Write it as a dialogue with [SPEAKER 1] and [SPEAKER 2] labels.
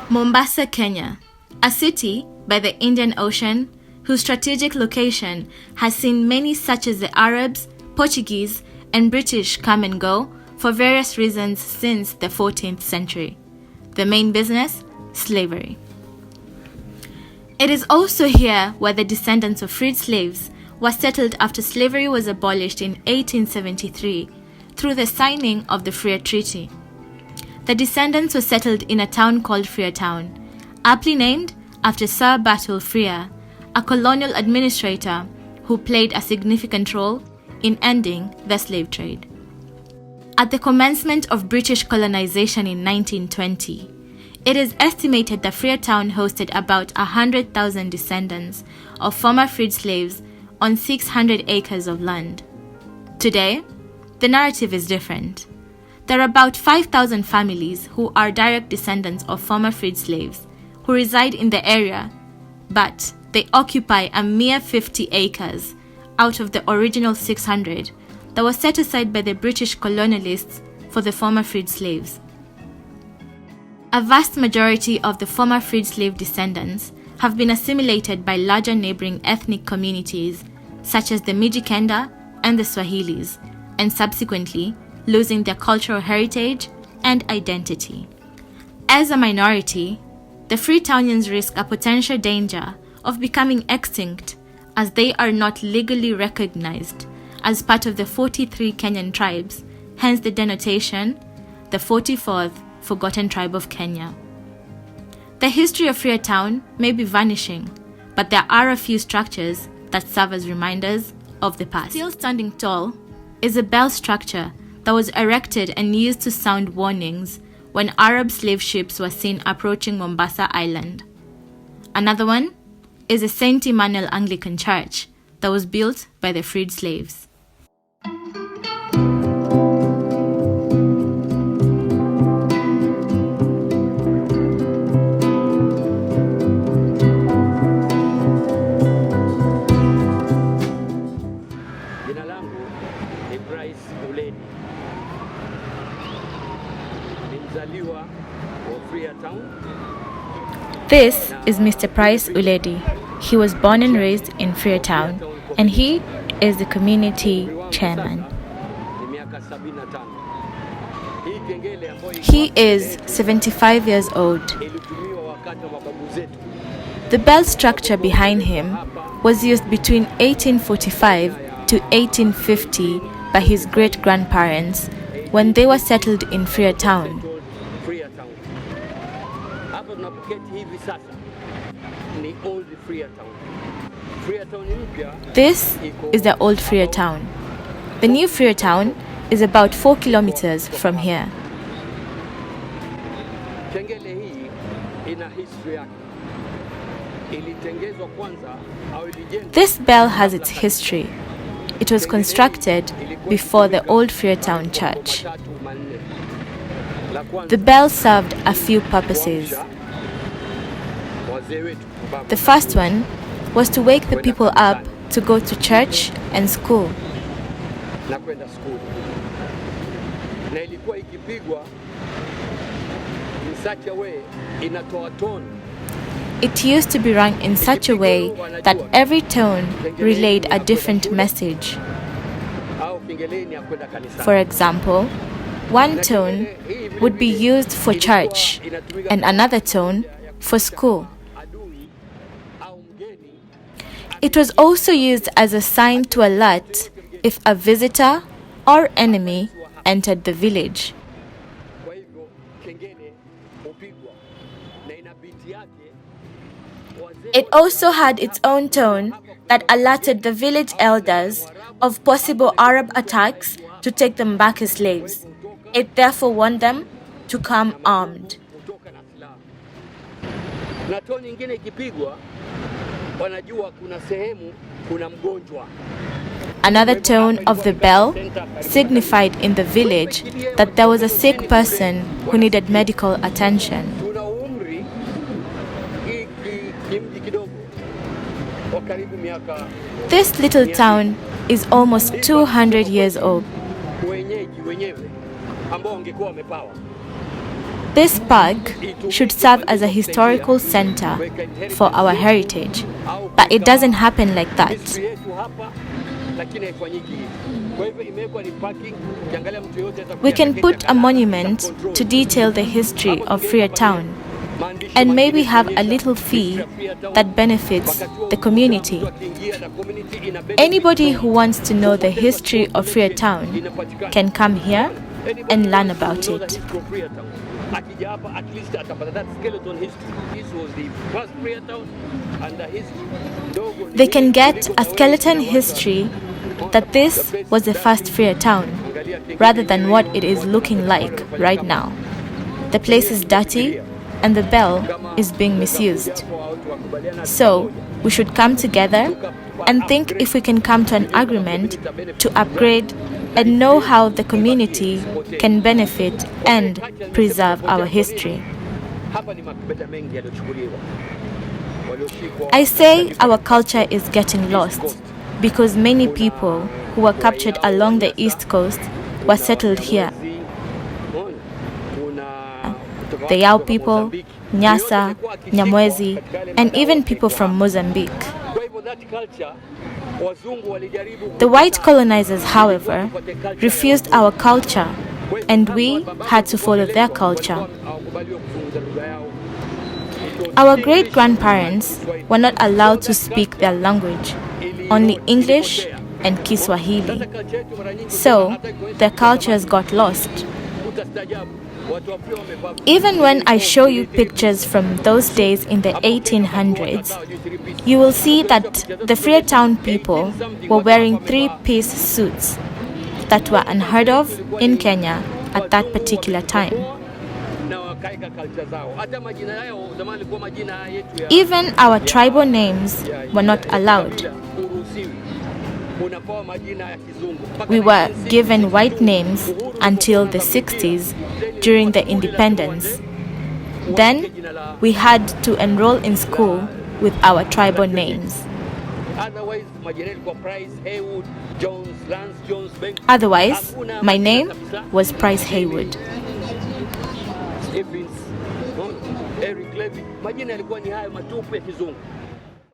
[SPEAKER 1] Mombasa, Kenya, a city by the Indian Ocean whose strategic location has seen many such as the Arabs, Portuguese, and British come and go for various reasons since the 14th century. The main business? Slavery. It is also here where the descendants of freed slaves were settled after slavery was abolished in 1873 through the signing of the Freer Treaty. The descendants were settled in a town called frereTown, aptly named after Sir Bartle Frere, a colonial administrator who played a significant role in ending the slave trade. At the commencement of British colonization in 1920, it is estimated that frereTown hosted about 100,000 descendants of former freed slaves on 600 acres of land. Today, the narrative is different. There are about 5,000 families who are direct descendants of former freed slaves who reside in the area, but they occupy a mere 50 acres out of the original 600 that was set aside by the British colonialists for the former freed slaves. A vast majority of the former freed slave descendants have been assimilated by larger neighboring ethnic communities such as the Mijikenda and the Swahilis, and subsequently losing their cultural heritage and identity. As a minority, the Freetownians risk a potential danger of becoming extinct as they are not legally recognized as part of the 43 Kenyan tribes, hence the denotation, the 44th Forgotten Tribe of Kenya. The history of frereTown may be vanishing, but there are a few structures that serve as reminders of the past. Still standing tall is a bell structure that was erected and used to sound warnings when Arab slave ships were seen approaching Mombasa Island. Another one is a St. Emmanuel Anglican Church that was built by the freed slaves.
[SPEAKER 2] Jina langu ni Price Uledi. Ni mzaliwa wa frereTown.
[SPEAKER 1] This is Mr. Price Uledi. He was born and raised in frereTown, and he is the community chairman. He is 75 years old. The bell structure behind him was used between 1845 to 1850 by his great-grandparents when they were settled in frereTown. This is the old frereTown. The new frereTown is about 4 kilometers from here. This bell has its history. It was constructed before the old frereTown church. The bell served a few purposes. The first one was to wake the people up to go to church and school. It used to be rung in such a way that every tone relayed a different message. For example, one tone would be used for church and another tone for school. It was also used as a sign to alert if a visitor or enemy entered the village. It also had its own tone that alerted the village elders of possible Arab attacks to take them back as slaves. It therefore warned them to come armed. Another tone of the bell signified in the village that there was a sick person who needed medical attention. This little town is almost 200 years old. This park should serve as a historical center for our heritage, but it doesn't happen like that. We can put a monument to detail the history of frereTown and maybe have a little fee that benefits the community. Anybody who wants to know the history of frereTown can come here and learn about it. They can get a skeleton history that this was the first frereTown, rather than what it is looking like right now. The place is dirty and the bell is being misused. So we should come together and think if we can come to an agreement to upgrade and know how the community can benefit and preserve our history. I say our culture is getting lost because many people who were captured along the East Coast were settled here. The Yao people, Nyasa, Nyamwezi, and even people from Mozambique. The white colonizers, however, refused our culture, and we had to follow their culture. Our great-grandparents were not allowed to speak their language, only English and Kiswahili. So, their cultures got lost. Even when I show you pictures from those days in the 1800s, you will see that the frereTown people were wearing three-piece suits that were unheard of in Kenya at that particular time. Even our tribal names were not allowed. We were given white names until the 60s during the independence. Then we had to enroll in school with our tribal names. Otherwise, my name was Price Haywood.
[SPEAKER 2] Majina yalikuwa ni haya matupu ya kizungu.